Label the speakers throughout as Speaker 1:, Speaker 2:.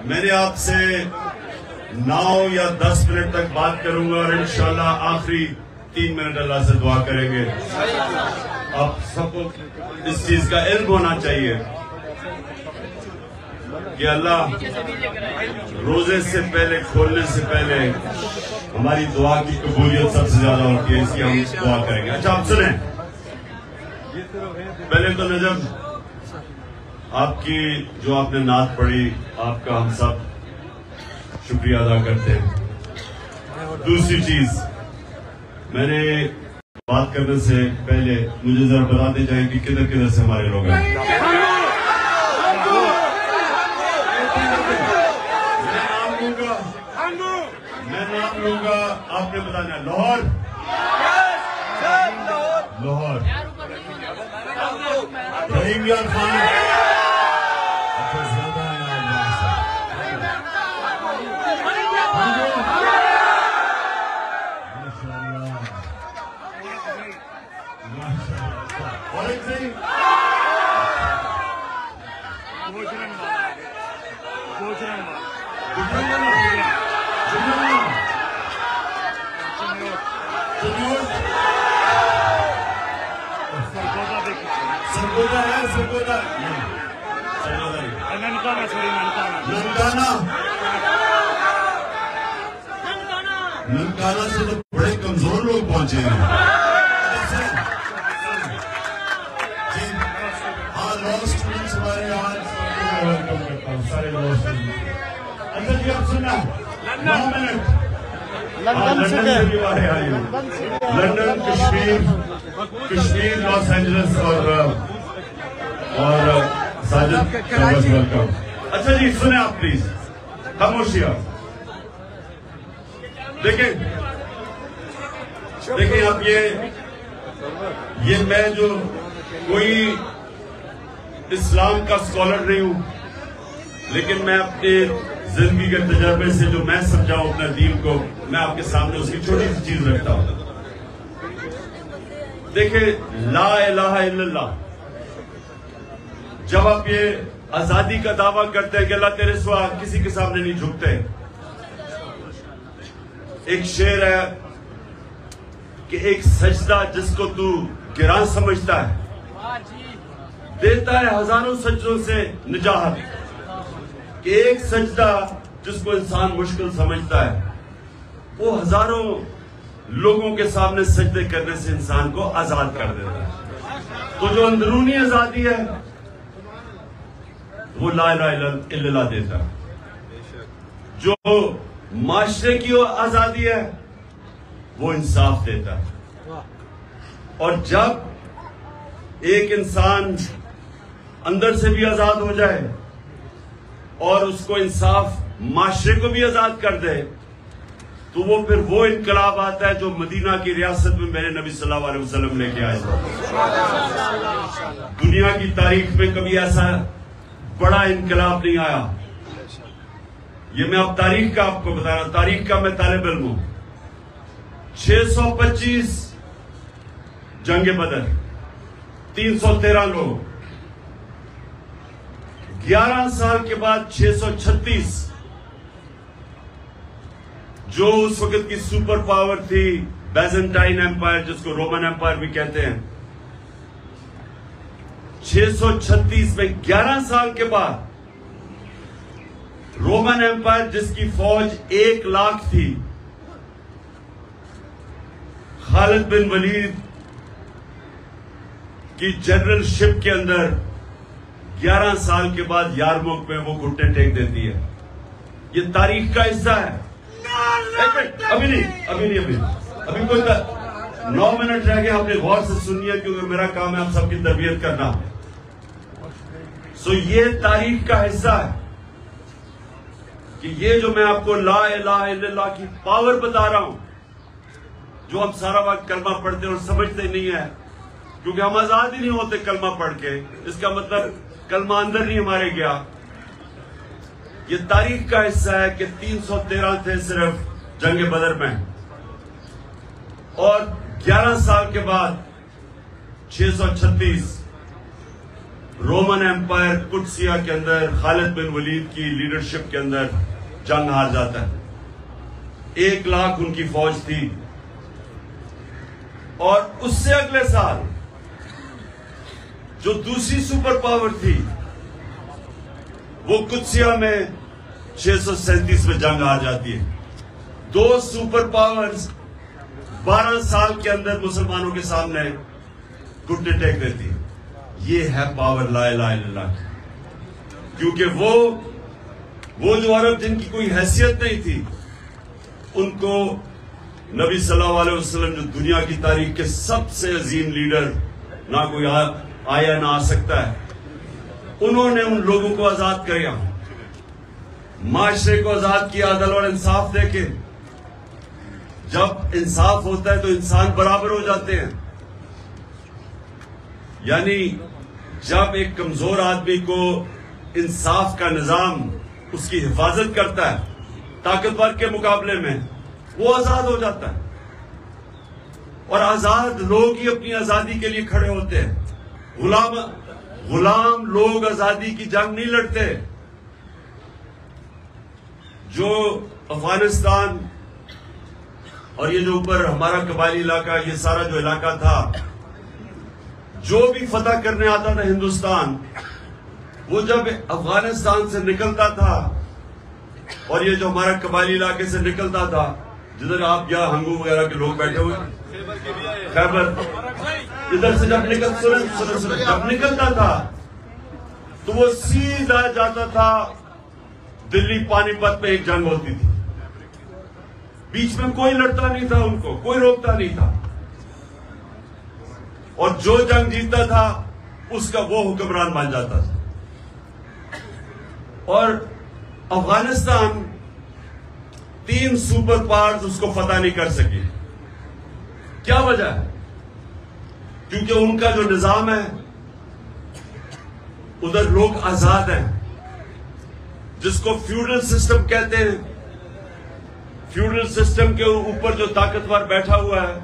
Speaker 1: मैंने आपसे 9 या 10 मिनट तक बात करूंगा और इंशाल्लाह आखिरी 3 मिनट अल्लाह से दुआ करेंगे। आप सबको इस चीज का इल्म होना चाहिए कि अल्लाह रोजे से पहले, खोलने से पहले हमारी दुआ की कबूलियत सबसे ज्यादा होती है, इसकी हम दुआ करेंगे। अच्छा, आप सुने, पहले तो नजम आपकी जो आपने नात पढ़ी, आपका हम सब शुक्रिया अदा करते हैं। दूसरी चीज, मैंने बात करने से पहले मुझे जरा बताते जाए कि किधर किधर से हमारे लोग हैं। मैं नाम लूंगा, आपने बताना। लाहौर, लाहौर, रहीम यार खान, अच्छा ज्यादा है और एक सही सरगोदा है, सरगोदा ननकाना से तो बड़े कमजोर लोग पहुंचे हैं। हाँ, लॉ स्टूडेंट्स हमारे यहाँ वेलकम करता हूँ, सारे लॉ स्टूडेंट। अच्छा जी, आप सुना 9 मिनट लंदन से भी आए हैं, लंदन, कश्मीर, लॉस एंजलिस और साजिद वेलकम। अच्छा जी, सुने आप प्लीज, खामोशिया। देखें आप, ये मैं जो कोई इस्लाम का स्कॉलर नहीं हूं, लेकिन मैं अपने जिंदगी के तजर्बे से जो मैं समझाऊं अपने दीन को, मैं आपके सामने उसकी छोटी सी चीज रखता हूं। देखिए, ला इलाहा इल्लल्लाह, जब आप ये आजादी का दावा करते हैं कि अल्लाह तेरे सिवा किसी के सामने नहीं झुकते, एक शेर है कि एक सजदा जिसको तू गिरां समझता है, देता है हजारों सजदों से निजात। कि एक सजदा जिसको इंसान मुश्किल समझता है, वो हजारों लोगों के सामने सजदे करने से इंसान को आजाद कर देता है। तो जो अंदरूनी आजादी है वो ला इलाहा इल्लल्लाह देता है। जो माशरे की आजादी है वो इंसाफ देता है। और जब एक इंसान अंदर से भी आजाद हो जाए और उसको इंसाफ माशरे को भी आजाद कर दे, तो वो फिर वो इनकलाब आता है जो मदीना की रियासत में मेरे नबी सल्लल्लाहु अलैहि वसल्लम लेके आए। दुनिया की तारीख में कभी ऐसा बड़ा इनकलाब नहीं आया। ये मैं अब तारीख का आपको बता रहा हूं, तारीख का मैं तालिब इल्म हूं। 625 जंगे बदर, 313 लोग, 11 साल के बाद 636, जो उस वक्त की सुपर पावर थी, बैजेंटाइन एम्पायर, जिसको रोमन एम्पायर भी कहते हैं, 636 में 11 साल के बाद रोमन एम्पायर, जिसकी फौज 1 लाख थी, खालिद बिन वलीद की जनरलशिप के अंदर 11 साल के बाद यारमुक में वो घुटने टेक देती है। ये तारीख का हिस्सा है। अभी कोई 9 मिनट रह गए, आपने गौर से सुनिए, क्योंकि मेरा काम है आप सबकी तरबियत करना। सो ये तारीख का हिस्सा है कि ये जो मैं आपको ला इलाहा इल्लल्लाह की पावर बता रहा हूं, जो हम सारा वक्त कलमा पढ़ते और समझते नहीं है, क्योंकि हम आजाद ही नहीं होते कलमा पढ़ के, इसका मतलब कलमा अंदर नहीं हमारे गया। ये तारीख का हिस्सा है कि 313 थे सिर्फ जंग बदर में, और 11 साल के बाद 636, रोमन एम्पायर कुदसिया के अंदर खालिद बिन वलीद की लीडरशिप के अंदर जंग हार जाता है। 1 लाख उनकी फौज थी और उससे अगले साल जो दूसरी सुपर पावर थी वो कुदसिया में 637 में जंग हार जाती है। 2 सुपर पावर्स 12 साल के अंदर मुसलमानों के सामने घुटने टेक देती है। ये है पावर ला इलाहा इल्लल्लाह। क्योंकि वो जो अरब जिनकी कोई हैसियत नहीं थी, उनको नबी सल्लल्लाहु अलैहि वसल्लम जो दुनिया की तारीख के सबसे अजीम लीडर, ना कोई आया ना आ सकता है, उन्होंने उन लोगों को आजाद किया, माशरे को आजाद किया, अदल और इंसाफ देके। जब इंसाफ होता है तो इंसान बराबर हो जाते हैं। यानी जब एक कमजोर आदमी को इंसाफ का निजाम उसकी हिफाजत करता है ताकतवर के मुकाबले में, वो आजाद हो जाता है। और आजाद लोग ही अपनी आजादी के लिए खड़े होते हैं। गुलाम लोग आजादी की जंग नहीं लड़ते। जो अफगानिस्तान और ये जो ऊपर हमारा कबायली इलाका, ये सारा जो इलाका था, जो भी फतह करने आता था हिंदुस्तान, वो जब अफगानिस्तान से निकलता था और ये जो हमारा कबायली इलाके से निकलता था, जिधर आप या हंगू वगैरह के लोग बैठे हुए, खैबर, इधर से जब निकलता था तो वो सीधा जाता था दिल्ली पानीपत में। एक जंग होती थी, बीच में कोई लड़ता नहीं था, उनको कोई रोकता नहीं था, और जो जंग जीतता था उसका वो हुक्मरान बन जाता था। और अफगानिस्तान 3 सुपर पावर्स उसको फतह नहीं कर सकी। क्या वजह है? क्योंकि उनका जो निजाम है, उधर लोग आजाद हैं, जिसको फ्यूडल सिस्टम कहते हैं। फ्यूडल सिस्टम के ऊपर जो ताकतवर बैठा हुआ है,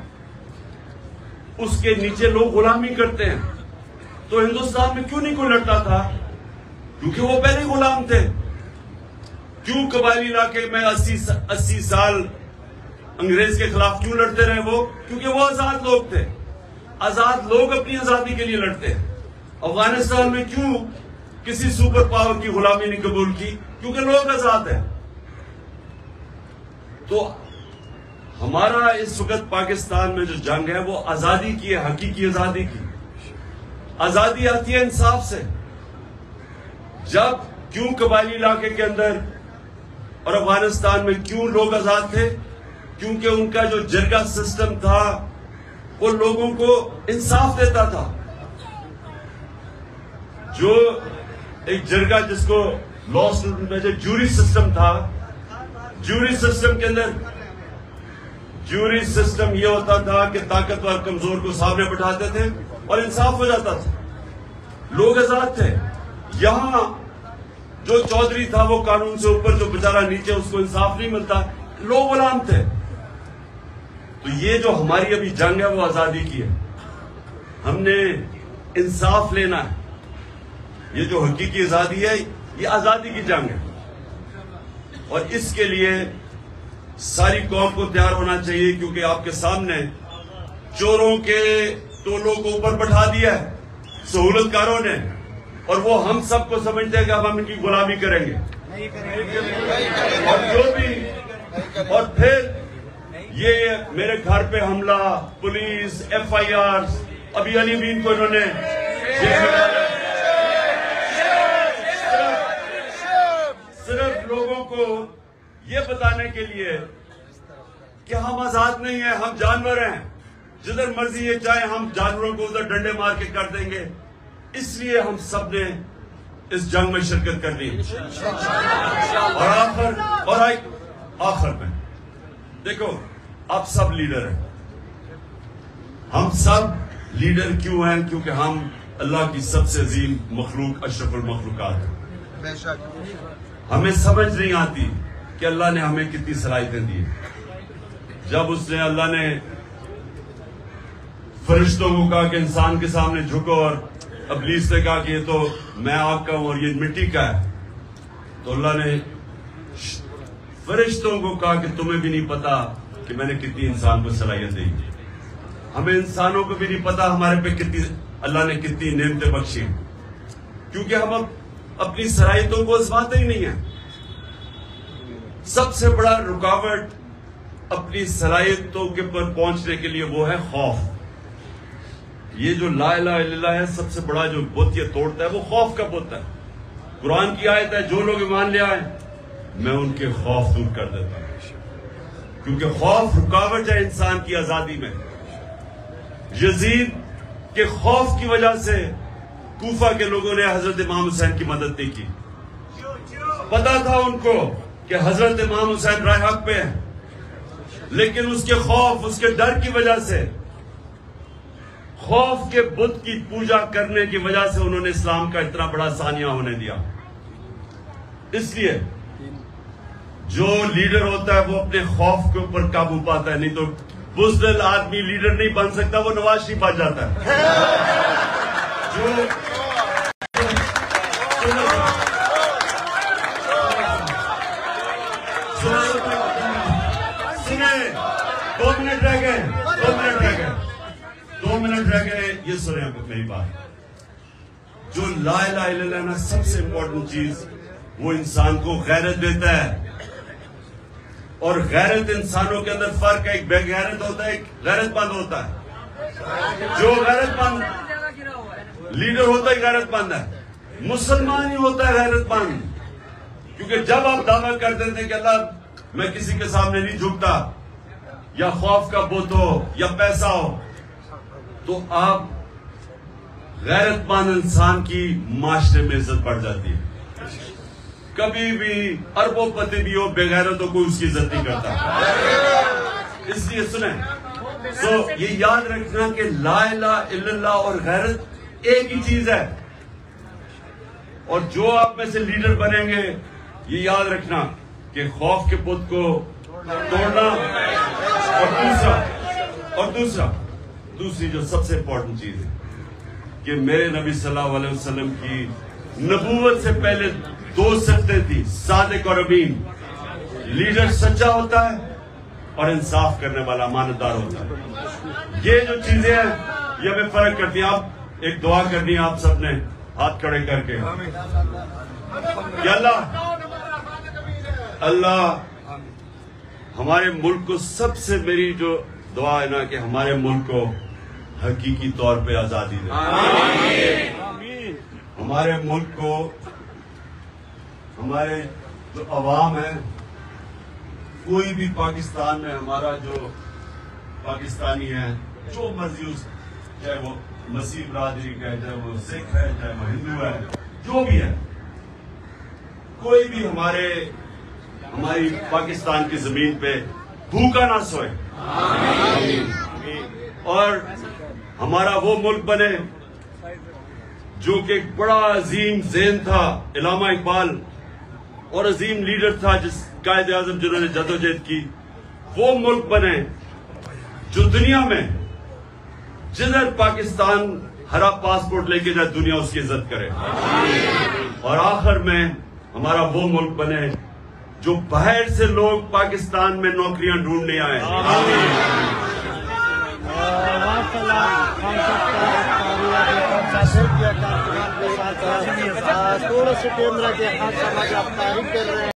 Speaker 1: उसके नीचे लोग गुलामी करते हैं। तो हिंदुस्तान में क्यों नहीं कोई लड़ता था? क्योंकि वो पहले ही गुलाम थे। क्यों कबायली इलाके में 80 साल अंग्रेज के खिलाफ क्यों लड़ते रहे वो? क्योंकि वो आजाद लोग थे। आजाद लोग अपनी आजादी के लिए लड़ते हैं। अफगानिस्तान में क्यों किसी सुपर पावर की गुलामी नहीं कबूल की? क्योंकि लोग आजाद हैं। तो हमारा इस वक्त पाकिस्तान में जो जंग है वो आजादी की है, हकीकी आजादी की। आजादी आती है इंसाफ से। जब क्यों कबायली इलाके के अंदर और अफगानिस्तान में क्यों लोग आजाद थे? क्योंकि उनका जो जरगा सिस्टम था वो लोगों को इंसाफ देता था। जो एक जरगा, जिसको लॉ में जो जूरी सिस्टम था, जूरी सिस्टम के अंदर जूरी सिस्टम ये होता था कि ताकतवर कमजोर को सामने बिठाते थे और इंसाफ हो जाता था, लोग आजाद थे। यहां जो चौधरी था वो कानून से ऊपर, जो बेचारा नीचे, उसको इंसाफ नहीं मिलता, लोग गुलाम थे। तो ये जो हमारी अभी जंग है वो आजादी की है। हमने इंसाफ लेना है। ये जो हकीकी आजादी है, ये आजादी की जंग है। और इसके लिए सारी कौम को तैयार होना चाहिए, क्योंकि आपके सामने चोरों के टोलों को ऊपर बैठा दिया है सहूलतकारों ने, और वो हम सबको समझते हैं कि अब हम इनकी गुलामी करेंगे। और जो भी, और फिर ये मेरे घर पे हमला, पुलिस, FIR, अभी अलीमीन को इन्होंने जेल में डाला। सिर्फ लोगों को ये बताने के लिए कि हम आजाद नहीं हैं, हम जानवर हैं, जिधर मर्जी ये चाहे हम जानवरों को उधर डंडे मार के कर देंगे। इसलिए हम सब ने इस जंग में शिरकत करनी है। और आखिर में देखो, आप सब लीडर हैं। हम सब लीडर क्यों हैं? क्योंकि हम अल्लाह की सबसे अजीम मखलूक, अशरफुल मखलूकात हैं। हमें समझ नहीं आती कि अल्लाह ने हमें कितनी सलाहियतें दी। जब उसने, अल्लाह ने फरिश्तों को कहा कि इंसान के सामने झुको और इब्लीस ने कहा कि ये तो मैं आग का हूं और ये मिट्टी का है, तो अल्लाह ने फरिश्तों को कहा कि तुम्हें भी नहीं पता कि मैंने कितनी इंसान को सलाहियत दी। हमें इंसानों को भी नहीं पता हमारे पे कितनी अल्लाह ने कितनी नेमतें बख्शी, क्योंकि हम अपनी सलाहियतों को आजमाते ही नहीं है। सबसे बड़ा रुकावट अपनी सलाहियतों के पर पहुंचने के लिए वो है खौफ। ये जो ला इलाहा इल्लल्लाह है, सबसे बड़ा जो बुत ये तोड़ता है वो खौफ का बुत है। कुरान की आयत है, जो लोग ईमान ले आए मैं उनके खौफ दूर कर देता हूं, क्योंकि खौफ रुकावट है इंसान की आजादी में। यजीद के खौफ की वजह से कूफा के लोगों ने हजरत इमाम हुसैन की मदद नहीं की। पता था उनको कि हजरत इमाम हुसैन राह हक पे है, लेकिन उसके खौफ, उसके डर की वजह से, खौफ के बुत की पूजा करने की वजह से उन्होंने इस्लाम का इतना बड़ा सानिया होने दिया। इसलिए जो लीडर होता है वो अपने खौफ के ऊपर काबू पाता है, नहीं तो बुज़दिल आदमी लीडर नहीं बन सकता, वो नवाज शरीफ आ जाता है। सुने, 2 मिनट रह गए, 2 मिनट रह गए, ये सुने मेरी बात। जो ला इलाहा इल्लल्लाह ना, सबसे इंपॉर्टेंट चीज वो इंसान को गैरत देता है। और गैरत इंसानों के अंदर फर्क है, एक बेगैरत होता है, एक गैरतमंद होता है। जो गैरतमंद लीडर होता है गैरतमंद है, मुसलमान ही होता है गैरतमंद। क्योंकि जब आप दावा करते थे कि अल्लाह मैं किसी के सामने नहीं झुकता, या खौफ का बुत हो या पैसा हो, तो आप गैरतमंद इंसान की माशरे में इज्जत बढ़ जाती है। कभी भी अरबोपति भी हो, बेगैरतों को उसकी इज्जत नहीं करता। इसलिए सुने, तो ये याद रखना कि ला इलाहा इल्लल्लाह और गैरत एक ही चीज है। और जो आप में से लीडर बनेंगे, ये याद रखना कि खौफ के बुत को तोड़ना, और दूसरी जो सबसे इंपॉर्टेंट चीज है कि मेरे नबी सल्लल्लाहु अलैहि वसल्लम की नबूवत से पहले 2 सिफ़तें थी, सादिक और अमीन। लीडर सच्चा होता है और इंसाफ करने वाला अमानतदार होता है। ये जो चीजें हैं ये हमें फर्क करती हैं। आप एक दुआ करनी है आप सबने हाथ खड़े करके, अल्लाह हमारे मुल्क को, सबसे मेरी जो दुआ है ना कि हमारे मुल्क को हकीकी तौर पे आजादी दे। हमारे मुल्क को, हमारे जो अवाम है, कोई भी पाकिस्तान में हमारा जो पाकिस्तानी है, जो मर्जी उस, चाहे वो मसीह बरादरी का है, चाहे वो सिख है, चाहे वो हिंदू है, जो भी है, कोई भी हमारी पाकिस्तान की जमीन पे भूखा ना सोए, और हमारा वो मुल्क बने जो कि एक बड़ा अजीम ज़हन था, इलामा इकबाल, और अजीम लीडर था जिस कायद आजम जिन्होंने जदोजहद की, वो मुल्क बने जो दुनिया में जिधर पाकिस्तान हरा पासपोर्ट लेके जाए दुनिया उसकी इज्जत करे। और आखिर में हमारा वो मुल्क बने जो बाहर से लोग पाकिस्तान में नौकरियां ढूंढने आए। थोड़ा से कैमरा के हाथ समाज आप तारीफ कर रहे हैं।